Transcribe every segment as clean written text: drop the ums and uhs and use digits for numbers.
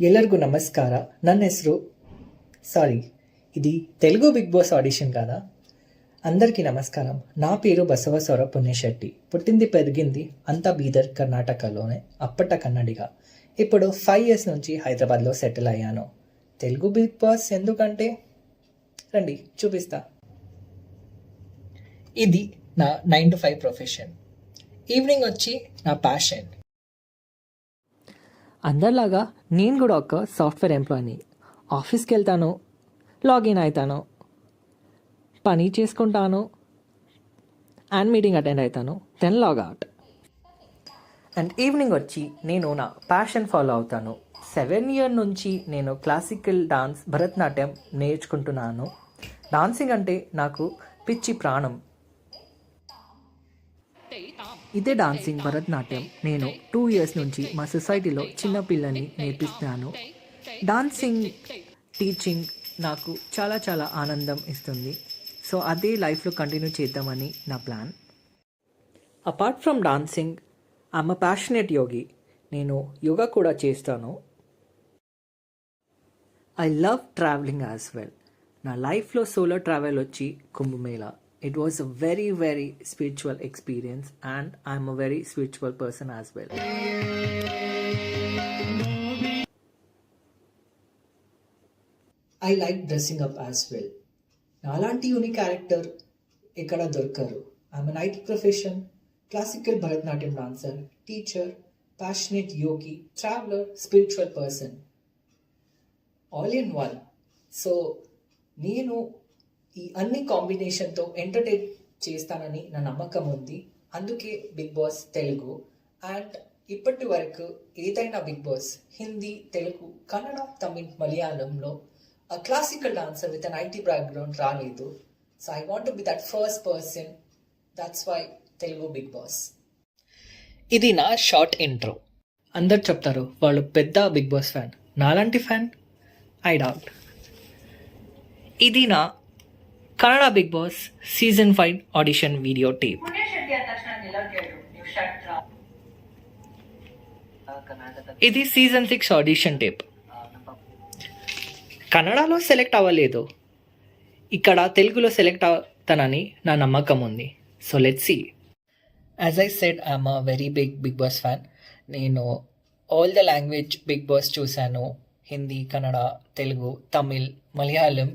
ಎಲ್ಲರಿಗೂ ನಮಸ್ಕಾರ. ನನ್ನ ಹೆಸರು ఇది తెలుగు బిగ్ బాస్ ఆడిషన్ కాదా? అందరికీ నమస్కారం. నా పేరు బసవస్వర పుణ్యశెట్టి. పుట్టింది పెరిగింది అంతా బీదర్ కర్ణాటకలోనే. అప్పట కన్నడిగా. ఇప్పుడు 5 years నుంచి హైదరాబాద్లో సెటిల్ అయ్యాను. తెలుగు బిగ్ బాస్ ఎందుకంటే రండి చూపిస్తా. ఇది నా 9 to 5 ప్రొఫెషన్. ఈవినింగ్ వచ్చి నా ప్యాషన్. అందరిలాగా నేను కూడా ఒక సాఫ్ట్వేర్ ఎంప్లాయీని. ఆఫీస్కి వెళ్తాను, లాగిన్ అవుతాను, పని చేసుకుంటాను అండ్ మీటింగ్ అటెండ్ అవుతాను, then log out. And evening వచ్చి నేను నా ప్యాషన్ ఫాలో అవుతాను. 7 years నుంచి నేను క్లాసికల్ డాన్స్ భరతనాట్యం నేర్చుకుంటున్నాను. డాన్సింగ్ అంటే నాకు పిచ్చి ప్రాణం. ఇదే డాన్సింగ్ భరతనాట్యం నేను 2 years నుంచి మా సొసైటీలో చిన్న పిల్లల్ని నేర్పిస్తున్నాను. డాన్సింగ్ టీచింగ్ నాకు చాలా చాలా ఆనందం ఇస్తుంది. సో అదే లైఫ్లో కంటిన్యూ చేద్దామని నా plan. Apart from dancing I'm a passionate yogi. నేను యోగా కూడా చేస్తాను. I love travelling as well. నా లైఫ్లో సోలో ట్రావెల్ వచ్చి Kumbh Mela. It was a very, very spiritual experience and I'm a very spiritual person as well. I like dressing up as well. Nalanti unique character ekkada dorkaru. I'm an IT profession, classical Bharatanatyam dancer, teacher, passionate yogi, traveler, spiritual person. All in one. So, నేను ఈ అన్ని కాంబినేషన్తో entertain చేస్తానని నా నమ్మకం ఉంది. అందుకే big boss Telugu. And ఇప్పటి వరకు ఏదైనా బిగ్ బాస్ హిందీ, తెలుగు, కన్నడ, తమిళ్, మలయాళంలో classical dancer with an IT background రాలేదు. So I want to be that first person. That's why Telugu Bigg Boss. ఇది నా షార్ట్ ఇంట్రో. అందరు చెప్తారు వాళ్ళు పెద్ద బిగ్ బాస్ ఫ్యాన్. నాలాంటి ఫ్యాన్ ఐ డౌట్. ఇది నా Kannada Bigg Boss season 5 audition video tape. ఇది సీజన్ 6 ఆడిషన్ టేప్. కన్నడలో సెలెక్ట్ అవ్వలేదు, ఇక్కడ తెలుగులో సెలెక్ట్ అవుతానని నా నమ్మకం ఉంది. So let's see. As I said I'm a very Bigg Boss fan. నేను all the language Bigg Boss చూశాను. Hindi, Kannada, Telugu, Tamil, Malayalam.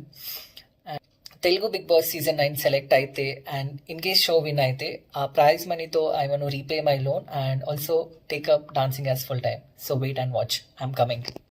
Telugu Bigg Boss season 9 select అయితే and in case show win అయితే ఆ ప్రైజ్ మనీతో I want to repay my loan and also take up dancing as full time. So wait and watch. I'm coming.